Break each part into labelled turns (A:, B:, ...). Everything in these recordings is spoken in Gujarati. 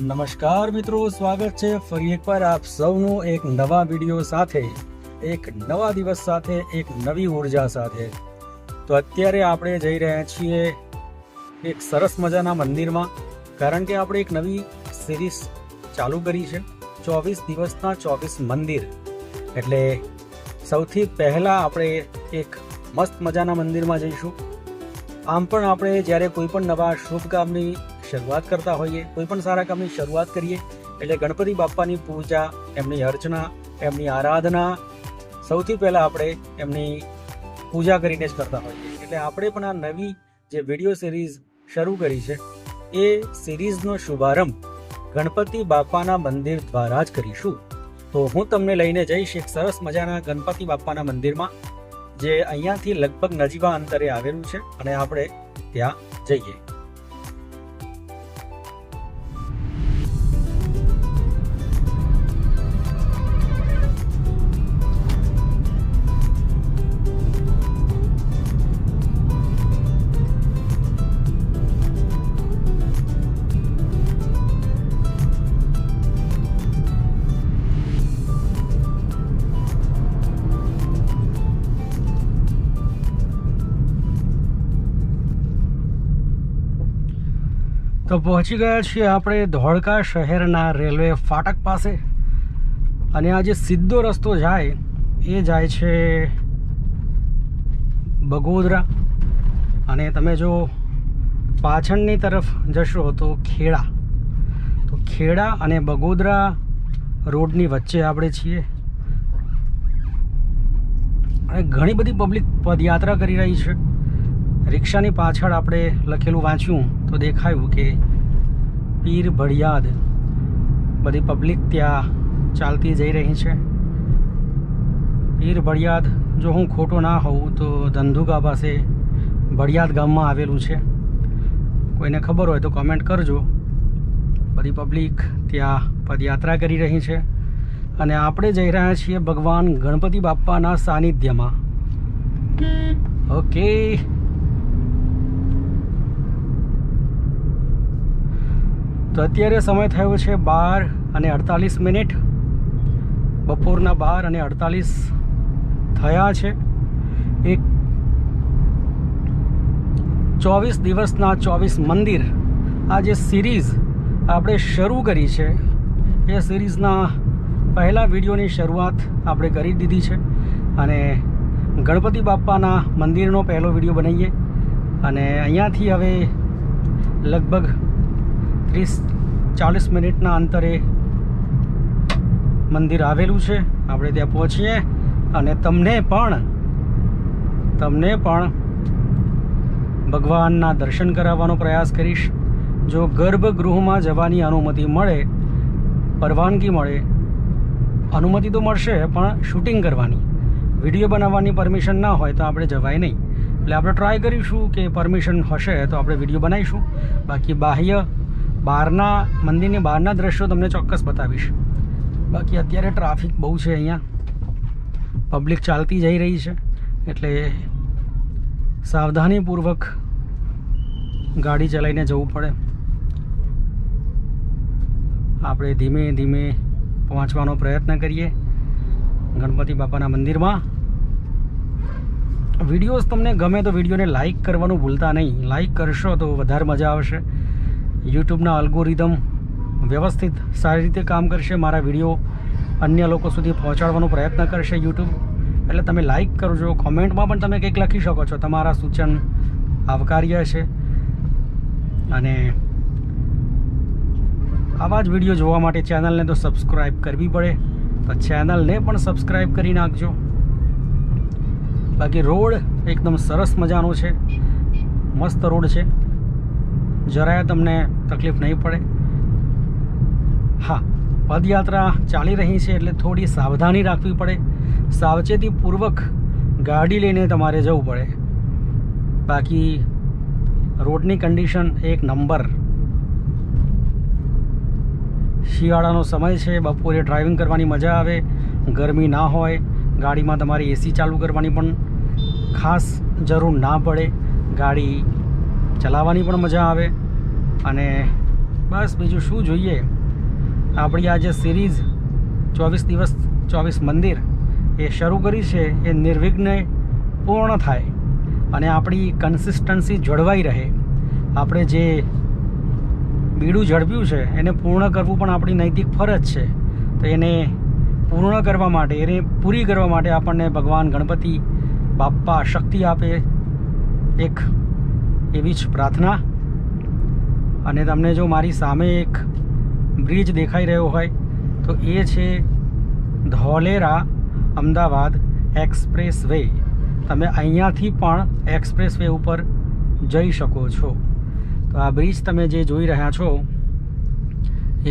A: નમસ્કાર મિત્રો, સ્વાગત છે ફરી એકવાર આપ સૌનું એક નવા વિડીયો સાથે, એક નવા દિવસ સાથે, એક નવી ઉર્જા સાથે. તો અત્યારે આપણે જઈ રહ્યા છીએ એક સરસ મજાના મંદિરમાં, કારણ કે આપણે એક નવી સિરીઝ ચાલુ કરી છે 24 દિવસના 24 મંદિર. એટલે સૌથી પહેલાં આપણે એક મસ્ત મજાના મંદિરમાં જઈશું. આમ પણ આપણે જ્યારે કોઈ પણ નવા શુભ કામની શરૂઆત કરતા હોઈએ, કોઈ પણ સારા કામની શરૂઆત કરીએ એટલે ગણપતિ બાપ્પાની પૂજા, એમની અર્ચના, એમની આરાધના સૌથી પહેલાં આપણે એમની પૂજા કરીને જ કરતા હોઈએ. એટલે આપણે પણ આ નવી જે વિડીયો સિરીઝ શરૂ કરી છે એ સિરીઝનો શુભારંભ ગણપતિ બાપ્પાના મંદિર દ્વારા જ કરીશું. તો હું તમને લઈને જઈશ એક સરસ મજાના ગણપતિ બાપ્પાના મંદિરમાં, જે અહીંયાથી લગભગ નજીવા અંતરે આવેલું છે, અને આપણે ત્યાં જઈએ. તો પહોંચી ગયા છીએ આપણે ધોળકા શહેરના રેલવે ફાટક પાસે, અને આ જે સીધો રસ્તો જાય એ જાય છે બગોદરા, અને તમે જો પાછળની તરફ જશો તો ખેડા. તો ખેડા અને બગોદરા રોડની વચ્ચે આપણે છીએ, અને ઘણી બધી પબ્લિક પદયાત્રા કરી રહી છે. રિક્ષાની પાછળ આપણે લખેલું વાંચ્યું તો દેખાયું કે પીર ભળિયાદ. બધી પબ્લિક ત્યાં ચાલતી જઈ રહી છે. પીર ભળિયાદ, જો હું ખોટો ના હોઉં તો ધંધુકા પાસે ભળિયાદ ગામમાં આવેલું છે. કોઈને ખબર હોય તો કોમેન્ટ કરજો. બધી પબ્લિક ત્યાં પદયાત્રા કરી રહી છે, અને આપણે જઈ રહ્યા છીએ ભગવાન ગણપતિ બાપ્પાના સાનિધ્યમાં. ઓકે, તો અત્યારે સમય થયો છે 12:48. બપોરના 12:48 થયા છે. એક 24 દિવસના 24 મંદિર, આ જે સિરીઝ આપણે શરૂ કરી છે એ સિરીઝના પહેલા વિડીયોની શરૂઆત આપણે કરી દીધી છે, અને ગણપતિ બાપ્પાના મંદિરનો પહેલો વિડીયો બનાવીએ. અને અહીંયાથી હવે લગભગ 30-40 મિનિટના અંતરે મંદિર આવેલું છે. આપણે ત્યાં પહોંચીએ અને તમને પણ ભગવાનના દર્શન કરાવવાનો પ્રયાસ કરીશ. જો ગર્ભગૃહમાં જવાની અનુમતિ મળે, પરવાનગી મળે, અનુમતિ તો મળશે પણ શૂટિંગ કરવાની, વિડીયો બનાવવાની પરમિશન ના હોય તો આપણે જવાય નહીં. એટલે આપણે ટ્રાય કરીશું કે પરમિશન હશે તો આપણે વિડીયો બનાવીશું. બાકી બહારના મંદિરની બહારના દ્રશ્યો તમને ચોક્કસ બતાવીશ. બાકી અત્યારે ટ્રાફિક બહુ છે અહીંયા, પબ્લિક ચાલતી જઈ રહી છે, એટલે સાવધાનીપૂર્વક ગાડી ચલાવીને જવું પડે. આપણે ધીમે ધીમે પહોંચવાનો પ્રયત્ન કરીએ ગણપતિ બાપાના મંદિરમાં. વિડીયોઝ તમને ગમે તો વિડીયોને લાઈક કરવાનું ભૂલતા નહીં. લાઈક કરશો તો વધારે મજા આવશે. યુટ્યુબના અલ્ગોરિધમ વ્યવસ્થિત સારી રીતે કામ કરશે. મારા વિડીયો અન્ય લોકો સુધી પહોંચાડવાનો પ્રયત્ન કરશે યુટ્યુબ. એટલે તમે લાઈક કરજો. કોમેન્ટમાં પણ તમે કંઈક લખી શકો છો. તમારા સૂચન આવકાર્ય છે. અને આવા જ વિડીયો જોવા માટે ચેનલને તો સબસ્ક્રાઈબ કરવી પડે, તો ચેનલને પણ સબસ્ક્રાઈબ કરી નાખજો. બાકી રોડ એકદમ સરસ મજાનો છે, મસ્ત રોડ છે, જરાય તમને તકલીફ નહીં પડે. હા, પદયાત્રા ચાલી રહી છે એટલે થોડી સાવધાની રાખવી પડે. સાવચેતીપૂર્વક ગાડી લઈને તમારે જવું પડે. બાકી રોડની કન્ડિશન એક નંબર. શિયાળાનો સમય છે, બપોરે ડ્રાઇવિંગ કરવાની મજા આવે, ગરમી ના હોય, ગાડીમાં તમારે એસી ચાલુ કરવાની પણ ખાસ જરૂર ના પડે, ગાડી ચલાવવાની પણ મજા આવે. અને બસ બીજું શું જોઈએ. આપણી આ જે સિરીઝ 24 દિવસ 24 મંદિર એ શરૂ કરી છે એ નિર્વિઘ્ને પૂર્ણ થાય અને આપણી કન્સિસ્ટન્સી જળવાઈ રહે. આપણે જે બીડું ઝડપ્યું છે એને પૂર્ણ કરવું પણ આપણી નૈતિક ફરજ છે. તો એને પૂર્ણ કરવા માટે, એને પૂરી કરવા માટે આપણને ભગવાન ગણપતિ બાપ્પા શક્તિ આપે, એક એવી જ પ્રાર્થના. અને તમને જો મારી સામે એક બ્રિજ દેખાઈ રહ્યો હોય તો એ છે ધોલેરા અમદાવાદ એક્સપ્રેસ વે. તમે અહીંયાથી પણ એક્સપ્રેસ વે ઉપર જઈ શકો છો. તો આ બ્રિજ તમે જે જોઈ રહ્યા છો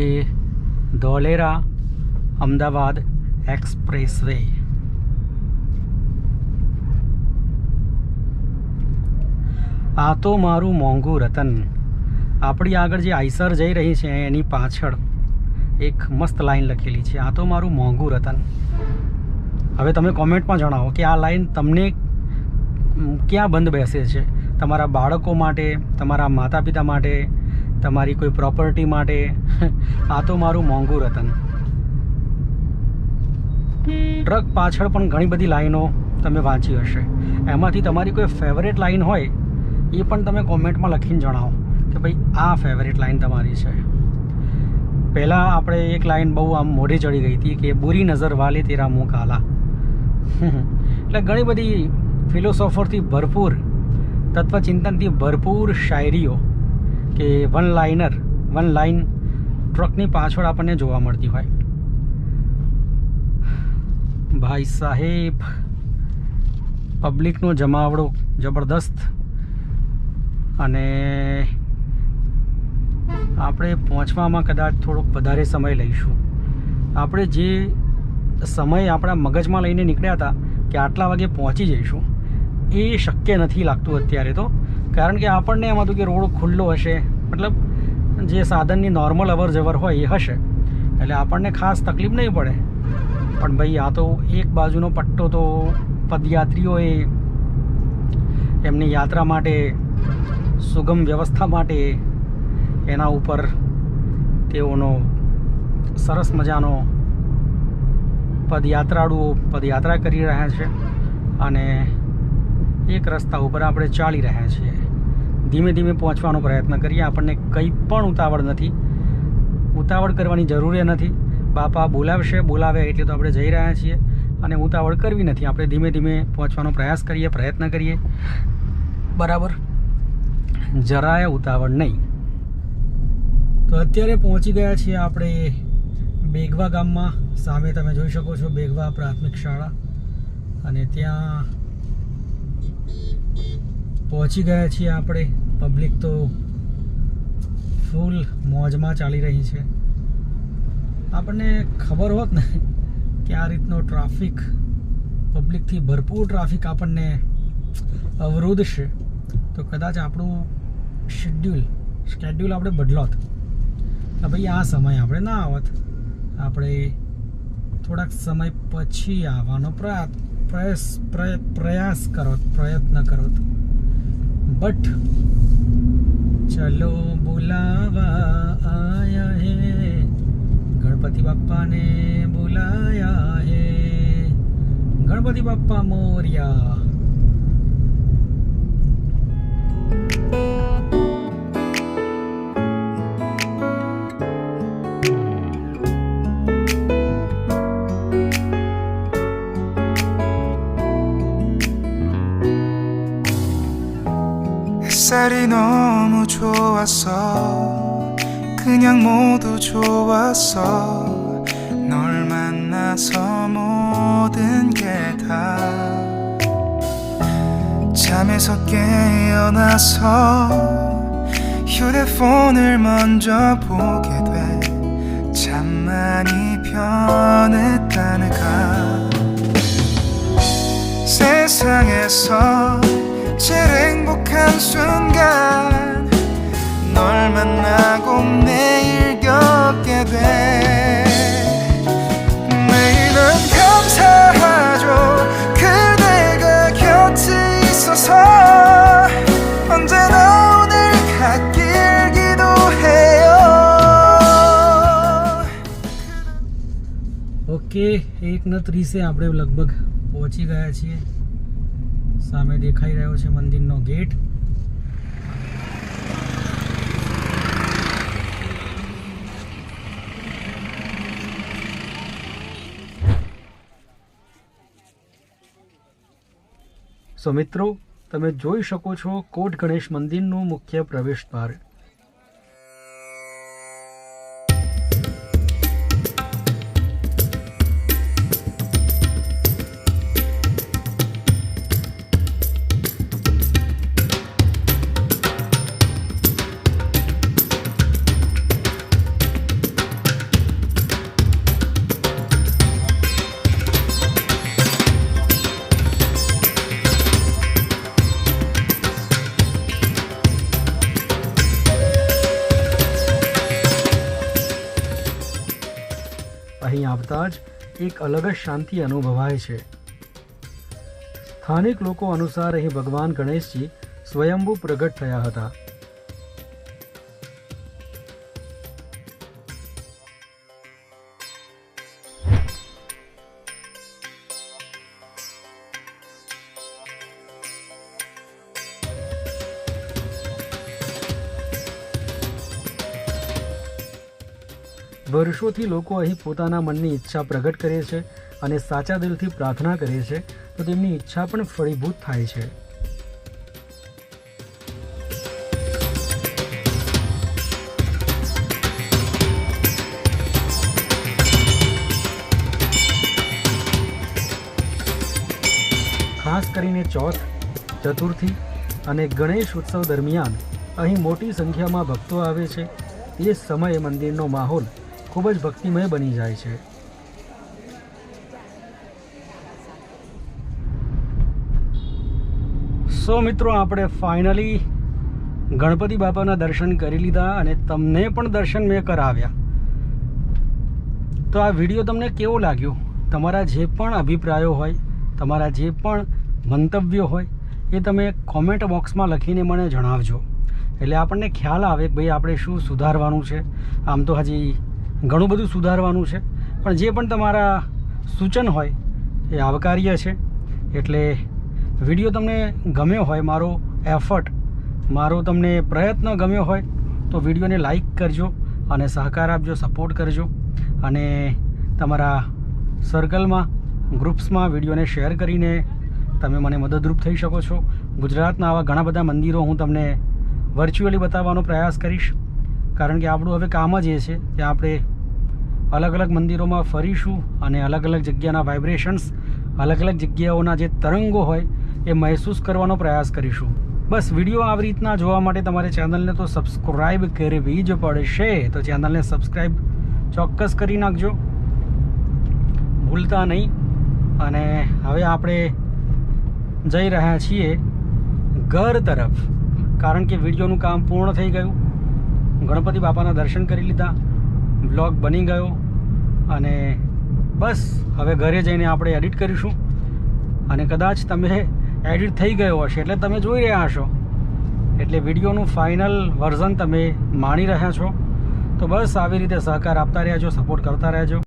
A: એ ધોલેરા અમદાવાદ એક્સપ્રેસ વે. આ તો મારું મોંઘું રતન. આપણી આગળ જે આઈસર જઈ રહી છે એની પાછળ એક મસ્ત લાઈન લખેલી છે, આ તો મારું મોંઘું રતન. હવે તમે કોમેન્ટમાં જણાવો કે આ લાઈન તમને ક્યાં બંધ બેસે છે? તમારા બાળકો માટે, તમારા માતા પિતા માટે, તમારી કોઈ પ્રોપર્ટી માટે? આ તો મારું મોંઘું રતન. ટ્રક પાછળ પણ ઘણી બધી લાઈનો તમે વાંચી હશે. એમાંથી તમારી કોઈ ફેવરેટ લાઈન હોય એ પણ તમે કોમેન્ટમાં લખીને જણાવો કે ભાઈ આ ફેવરેટ લાઈન તમારી છે. પહેલાં આપણે એક લાઈન બહુ આમ મોઢે ચડી ગઈ હતી કે બુરી નજર વાલે તેરા મુંહ કાલા. એટલે ઘણી બધી ફિલોસોફરથી ભરપૂર, તત્વચિંતનથી ભરપૂર શાયરીઓ કે વન લાઈન ટ્રકની પાછળ આપણને જોવા મળતી હોય. ભાઈ સાહેબ, પબ્લિકનો જમાવડો જબરદસ્ત. અને આપણે પહોંચવામાં કદાચ થોડોક વધારે સમય લઈશું. આપણે જે સમય આપણા મગજમાં લઈને નીકળ્યા હતા કે આટલા વાગે પહોંચી જઈશું, એ શક્ય નથી લાગતું અત્યારે તો. કારણ કે આપણને એમ હતું કે રોડ ખુલ્લો હશે, મતલબ જે સાધનની નોર્મલ અવર જવર હોય એ હશે, એટલે આપણને ખાસ તકલીફ નહીં પડે. પણ ભાઈ આ તો એક બાજુનો પટ્ટો તો પદયાત્રીઓએ એમની યાત્રા માટે, સુગમ વ્યવસ્થા માટે એના ઉપર તેઓનો સરસ મજાનો પદયાત્રા કરી રહ્યા છે. અને એક રસ્તા ઉપર આપણે ચાલી રહ્યા છીએ. ધીમે ધીમે પહોંચવાનો પ્રયત્ન કરીએ. આપણને કંઈ પણ ઉતાવળ કરવાની જરૂર નથી. બાપા બોલાવે એટલે તો આપણે જઈ રહ્યા છીએ અને ઉતાવળ કરવી નથી. આપણે ધીમે ધીમે પહોંચવાનો પ્રયત્ન કરીએ. બરાબર, જરાય ઉતાવળ નહીં. તો અત્યારે પહોંચી ગયા છીએ આપણે બેગવા ગામમાં. સામે તમે જોઈ શકો છો બેગવા પ્રાથમિક શાળા, અને ત્યાં પહોંચી ગયા છીએ આપણે. પબ્લિક તો ફૂલ મોજમાં ચાલી રહી છે. આપણને ખબર હોત ને કે આ રીતનો ટ્રાફિક, પબ્લિકથી ભરપૂર ટ્રાફિક આપણને અવરોધશે તો કદાચ આપણું શેડ્યુલ આપણે બદલોત કે ભાઈ આ સમય આપણે ના આવત, આપણે થોડાક સમય પછી આવવાનો પ્રયત્ન કરત. બટ ચલો બોલાવા આયા હે, ગણપતિ બાપ્પાને બોલાયા હે, ગણપતિ બાપ્પા મોર્યા.
B: 햇살이 너무 좋았어. 그냥 모두 좋았어. 널 만나서 모든 게 다 잠에서 깨어나서 휴대폰을 먼저 보게 돼. 참 많이 변했다는가. 세상에서 제일 행복한 순간 널 만나고 매일 겪게 돼. 매일은 감사하죠. 그대가 곁에 있어서 언제나 오늘 같길 기도해요.
A: 1:30 આપણે લગભગ પહોંચી ગયા છીએ. સામે દેખાઈ રહ્યો છે મંદિરનો ગેટ. સો મિત્રો, તમે જોઈ શકો છો કોટ ગણેશ મંદિરનું મુખ્ય પ્રવેશ દ્વાર. અહીં આવતા જ એક અલગ જ શાંતિ અનુભવાય છે. સ્થાનિક લોકો અનુસાર અહીં ભગવાન ગણેશજી સ્વયંભૂ પ્રગટ થયા હતા. વર્ષોથી લોકો અહીં પોતાના મનની ઈચ્છા પ્રગટ કરે છે અને સાચા દિલથી પ્રાર્થના કરે છે તો તેમની ઈચ્છા પણ ફળીભૂત થાય છે. ખાસ કરીને ચોથ, ચતુર્થી અને ગણેશ ઉત્સવ દરમિયાન અહીં મોટી સંખ્યામાં ભક્તો આવે છે. એ સમયે મંદિરનો માહોલ ખૂબ જ ભક્તિમય બની જાય છે. સો મિત્રો, આપણે ફાઇનલી ગણપતિ બાપાના દર્શન કરી લીધા અને તમને પણ દર્શન મેં કરાવ્યા. તો આ વિડીયો તમને કેવો લાગ્યો? તમારા જે પણ અભિપ્રાયો હોય, તમારા જે પણ મંતવ્યો હોય એ તમે કોમેન્ટ બોક્સમાં લખીને મને જણાવજો. એટલે આપણને ખ્યાલ આવે કે ભાઈ આપણે શું સુધારવાનું છે. આમ તો હજી ઘણું બધું સુધારવાનું છે, પણ જે પણ તમારા સૂચન હોય એ આવકાર્ય છે. એટલે વિડીયો તમને ગમ્યો હોય, મારો એફર્ટ, મારો તમને પ્રયત્ન ગમ્યો હોય તો વિડીયોને લાઈક કરજો અને સહકાર આપજો, સપોર્ટ કરજો અને તમારા સર્કલમાં, ગ્રુપ્સમાં વિડીયોને શેર કરીને તમે મને મદદરૂપ થઈ શકો છો. ગુજરાતના આવા ઘણા બધા મંદિરો હું તમને વર્ચ્યુઅલી બતાવવાનો પ્રયાસ કરીશ, કારણ કે આપણું હવે કામ જ એ છે કે આપણે અલગ અલગ મંદિરોમાં ફરીશું અને અલગ અલગ જગ્યાના વાઇબ્રેશન્સ, અલગ અલગ જગ્યાઓના જે તરંગો હોય એ મહેસૂસ કરવાનો પ્રયાસ કરીશું. બસ વિડીયો આવી રીતના જોવા માટે તમારે ચેનલને તો સબસ્ક્રાઈબ કરવી જ પડશે. તો ચેનલને સબસ્ક્રાઈબ ચોક્કસ કરી નાખજો, ભૂલતા નહીં. અને હવે આપણે જઈ રહ્યા છીએ ઘર તરફ, કારણ કે વિડીયોનું કામ પૂર્ણ થઈ ગયું. ગણપતિ બાપાના દર્શન કરી લીધા, બ્લોગ બની ગયો અને બસ હવે ઘરે જઈને આપણે એડિટ કરીશું. અને કદાચ તમે એડિટ થઈ ગયો હશે એટલે તમે જોઈ રહ્યા હશો, એટલે વિડીયોનું ફાઇનલ વર્ઝન તમે માણી રહ્યા છો. તો બસ આવી રીતે સહકાર આપતા રહેજો, સપોર્ટ કરતા રહેજો.